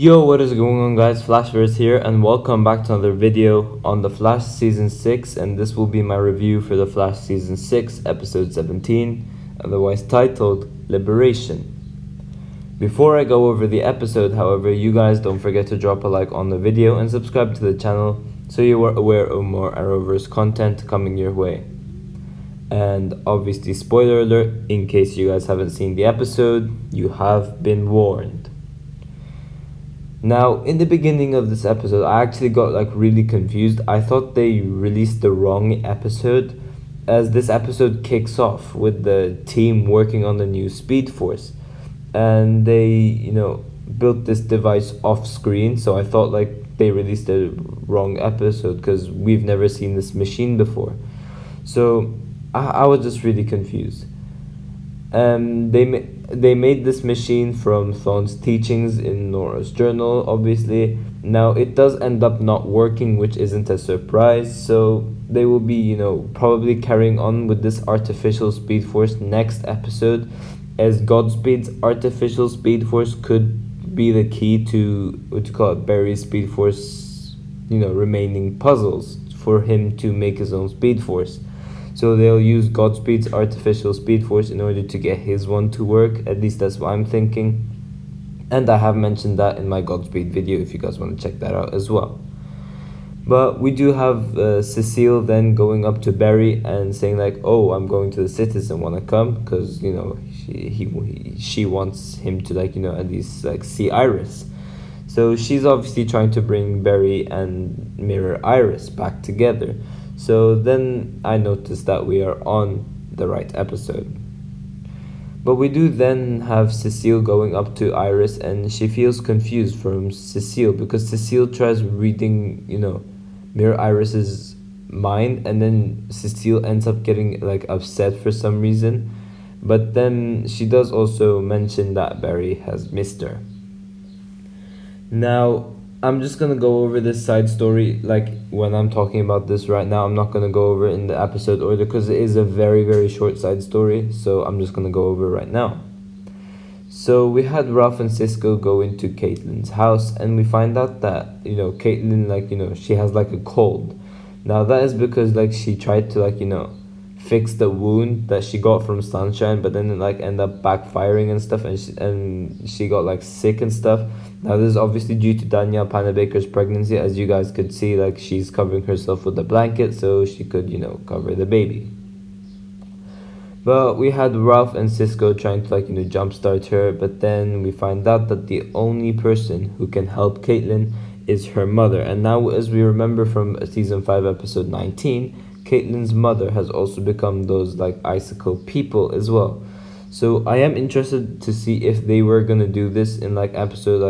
Yo, what is going on guys, Flashverse here and welcome back to another video on The Flash Season 6, and this will be my review for The Flash Season 6, Episode 17, otherwise titled Liberation. Before I go over the episode, however, you guys don't forget to drop a like on the video and subscribe to the channel so you are aware of more Arrowverse content coming your way. And obviously, spoiler alert, in case you guys haven't seen the episode, you have been warned. Now, in the beginning of this episode, I actually got really confused. I thought they released the wrong episode, as this episode kicks off with the team working on the new Speedforce. And they, built this device off screen, so I thought they released the wrong episode because we've never seen this machine before. So I was just really confused. They made this machine from Thawne's teachings in Nora's journal, obviously. Now, it does end up not working, which isn't a surprise, so they will be, probably carrying on with this artificial Speed Force next episode, as Godspeed's artificial Speed Force could be the key to, Barry's Speed Force, remaining puzzles for him to make his own Speed Force. So they'll use Godspeed's artificial Speed Force in order to get his one to work. At least that's what I'm thinking. And I have mentioned that in my Godspeed video if you guys want to check that out as well. But we do have Cecile then going up to Barry and saying oh, I'm going to the Citizen, wanna come? Because, she wants him to at least see Iris. So she's obviously trying to bring Barry and Mirror Iris back together. So then I noticed that we are on the right episode. But we do then have Cecile going up to Iris, and she feels confused from Cecile because Cecile tries reading, Mirror Iris's mind, and then Cecile ends up getting upset for some reason. But then she does also mention that Barry has missed her. Now, I'm just gonna go over this side story when I'm talking about this right now. I'm not gonna go over it in the episode order because it is a very, very short side story, so I'm just gonna go over it right now. So we had Ralph and Cisco go into Caitlin's house, and we find out that Caitlin she has a cold. Now that is because she tried to fix the wound that she got from Sunshine, but then it ended up backfiring and stuff, and she got sick and stuff. Now this is obviously due to Danielle Panabaker's pregnancy. As you guys could see, she's covering herself with a blanket so she could cover the baby. But we had Ralph and Cisco trying to jumpstart her, but then we find out that the only person who can help Caitlin is her mother. And now, as we remember from season 5 episode 19, Caitlin's mother has also become those icicle people as well. So I am interested to see if they were gonna do this in episode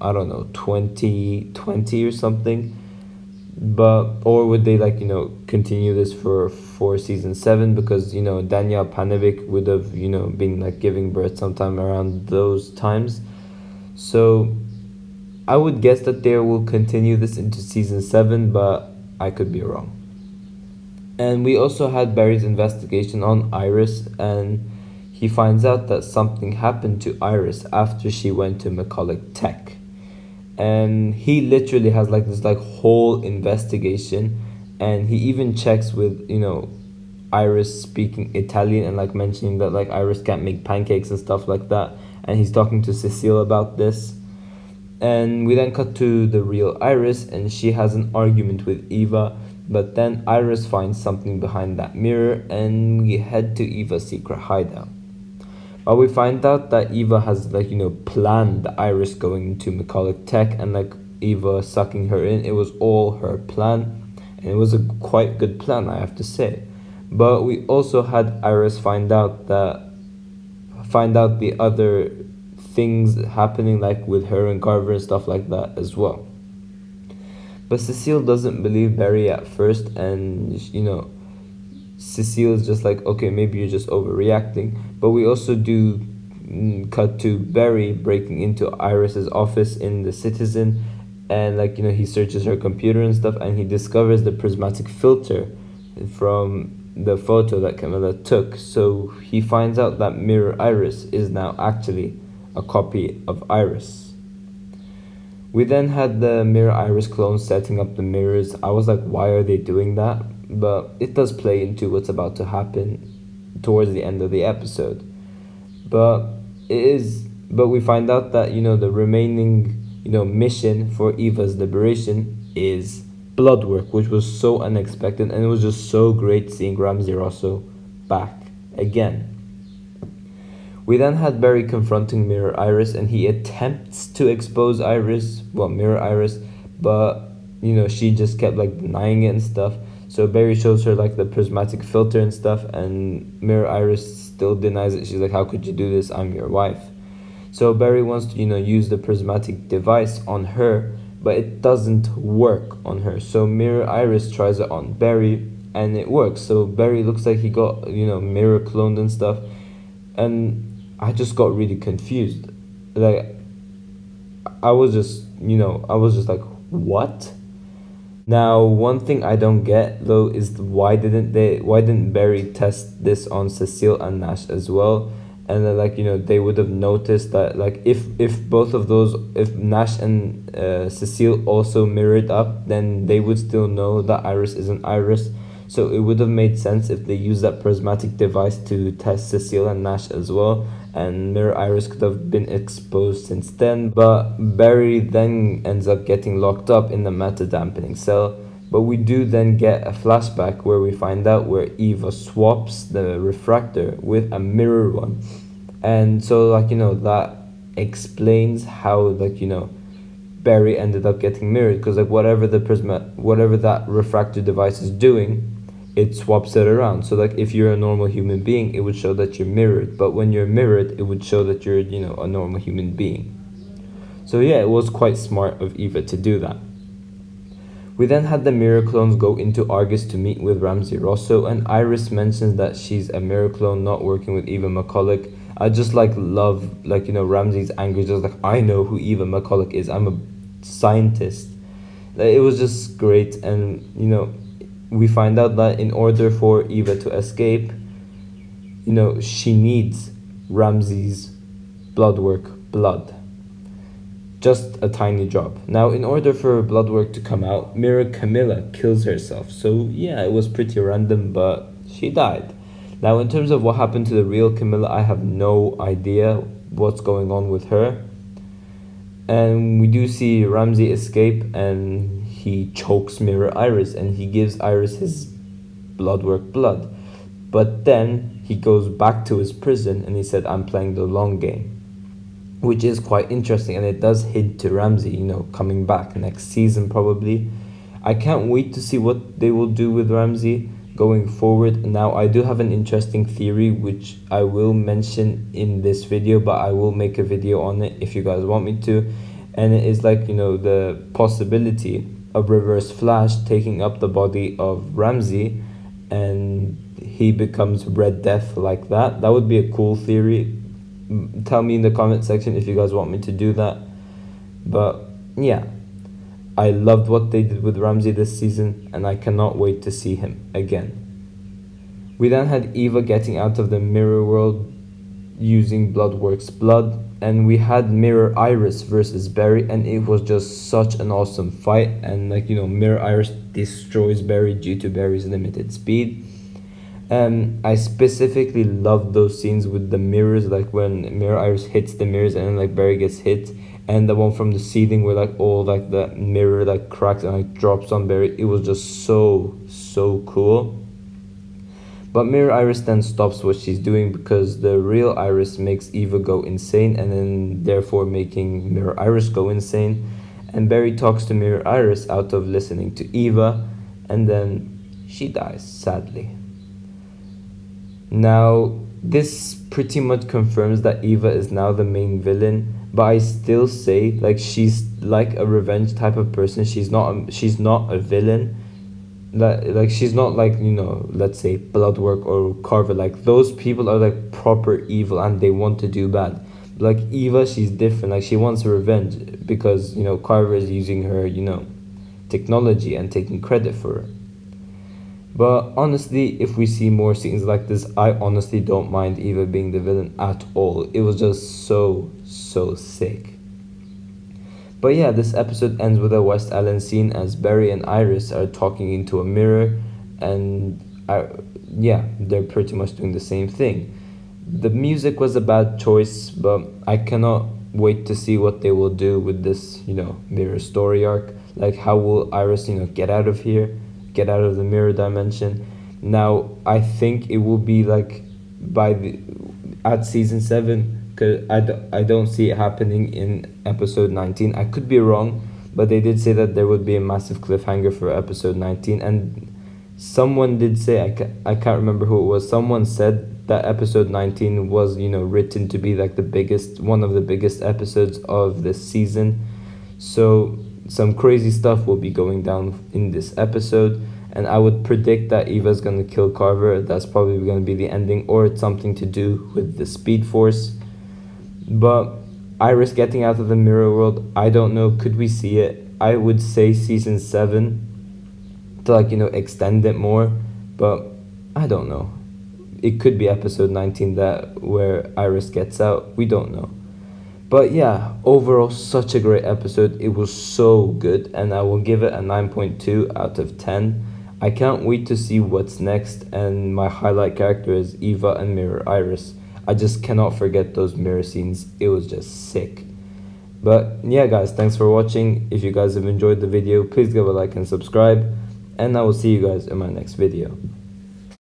I don't know, 2020 or something. But or would they continue this for season 7, because Danielle Panovich would have been giving birth sometime around those times. So I would guess that they will continue this into season 7, but I could be wrong. And we also had Barry's investigation on Iris, and he finds out that something happened to Iris after she went to McCulloch Tech. And he literally has this whole investigation, and he even checks with Iris speaking Italian and mentioning that Iris can't make pancakes and stuff like that, and he's talking to Cecile about this. And we then cut to the real Iris, and she has an argument with Eva. But then Iris finds something behind that mirror, and we head to Eva's secret hideout. But we find out that Eva has planned the Iris going into McCulloch Tech and Eva sucking her in. It was all her plan, and it was a quite good plan, I have to say. But we also had Iris find out the other things happening with her and Carver and stuff like that as well. But Cecile doesn't believe Barry at first, and Cecile is just okay, maybe you're just overreacting. But we also do cut to Barry breaking into Iris's office in the Citizen, and he searches her computer and stuff, and he discovers the prismatic filter from the photo that Camilla took. So he finds out that Mirror Iris is now actually a copy of Iris. We then had the Mirror Iris clones setting up the mirrors. I was like, why are they doing that? But it does play into what's about to happen towards the end of the episode. But but we find out that, the remaining, mission for Eva's liberation is blood work, which was so unexpected, and it was just so great seeing Ramsey Rosso back again. We then had Barry confronting Mirror Iris, and he attempts to expose Mirror Iris, but she just kept like denying it and stuff. So Barry shows her like the prismatic filter and stuff, and Mirror Iris still denies it. She's like, "How could you do this? I'm your wife." So Barry wants to use the prismatic device on her, but it doesn't work on her. So Mirror Iris tries it on Barry, and it works. So Barry looks like he got mirror cloned and stuff, and I just got really confused. Like, I was just like, what? Now, one thing I don't get though is why didn't Barry test this on Cecile and Nash as well? And then, like, they would have noticed that, like, if both of those, if Nash and Cecile also mirrored up, then they would still know that Iris isn't Iris. So it would have made sense if they used that prismatic device to test Cecile and Nash as well, and Mirror Iris could have been exposed since then. But Barry then ends up getting locked up in the matter dampening cell. But we do then get a flashback where we find out where Eva swaps the refractor with a mirror one. And so, like, that explains how, like, Barry ended up getting mirrored, because like whatever that refractor device is doing, it swaps it around. So like if you're a normal human being, it would show that you're mirrored, but when you're mirrored, it would show that you're a normal human being. So yeah, it was quite smart of Eva to do that. We then had the mirror clones go into Argus to meet with Ramsey Rosso, and Iris mentions that she's a mirror clone not working with Eva McCulloch. I just love Ramsey's anger, just like, I know who Eva McCulloch is, I'm a scientist. It was just great. And we find out that in order for Eva to escape, she needs Ramsey's blood. Just a tiny drop. Now, in order for blood work to come out, Mirror Camilla kills herself. So yeah, it was pretty random, but she died. Now, in terms of what happened to the real Camilla, I have no idea what's going on with her. And we do see Ramsey escape, and he chokes Mirror Iris, and he gives Iris his blood. But then he goes back to his prison, and he said, "I'm playing the long game," which is quite interesting, and it does hint to Ramsey, coming back next season probably. I can't wait to see what they will do with Ramsey going forward. Now, I do have an interesting theory which I will mention in this video, but I will make a video on it if you guys want me to. And it is like, the possibility of Reverse Flash taking up the body of Ramsey and he becomes Red Death like that. That would be a cool theory. Tell me in the comment section if you guys want me to do that. But yeah, I loved what they did with Ramsey this season, and I cannot wait to see him again. We then had Eva getting out of the mirror world using Bloodworks blood, and we had Mirror Iris versus Barry, and it was just such an awesome fight. And Mirror Iris destroys Barry due to Barry's limited speed. I specifically loved those scenes with the mirrors, like when Mirror Iris hits the mirrors and then Barry gets hit, and the one from the ceiling where all the mirror cracks and drops on Barry. It was just so cool. But Mirror Iris then stops what she's doing because the real Iris makes Eva go insane, and then therefore making Mirror Iris go insane. And Barry talks to Mirror Iris out of listening to Eva, and then she dies, sadly. Now, this pretty much confirms that Eva is now the main villain, but I still say she's like a revenge type of person. She's not a villain. She's not let's say Bloodwork or Carver. Those people are proper evil and they want to do bad. Eva, she's different. She wants revenge because Carver is using her technology and taking credit for it. But honestly, if we see more scenes like this, I honestly don't mind Eva being the villain at all. It was just so sick. But yeah, this episode ends with a West Island scene as Barry and Iris are talking into a mirror, and yeah, they're pretty much doing the same thing. The music was a bad choice, but I cannot wait to see what they will do with this, mirror story arc. Like, how will Iris, get out of here, get out of the mirror dimension? Now, I think it will be like at season 7, because I don't see it happening in episode 19. I could be wrong, but they did say that there would be a massive cliffhanger for episode 19, and someone did say, I can't remember who it was, someone said that episode 19 was written to be like one of the biggest episodes of this season. So some crazy stuff will be going down in this episode, and I would predict that Eva's gonna kill Carver. That's probably gonna be the ending, or it's something to do with the Speedforce. But Iris getting out of the mirror world, I don't know, could we see it? I would say season 7 to extend it more, but I don't know. It could be episode 19 where Iris gets out. We don't know. But yeah, overall, such a great episode. It was so good, and I will give it a 9.2 out of 10. I can't wait to see what's next, and my highlight character is Eva and Mirror Iris. I just cannot forget those mirror scenes. It was just sick. But yeah, guys, thanks for watching. If you guys have enjoyed the video, please give a like and subscribe, and I will see you guys in my next video.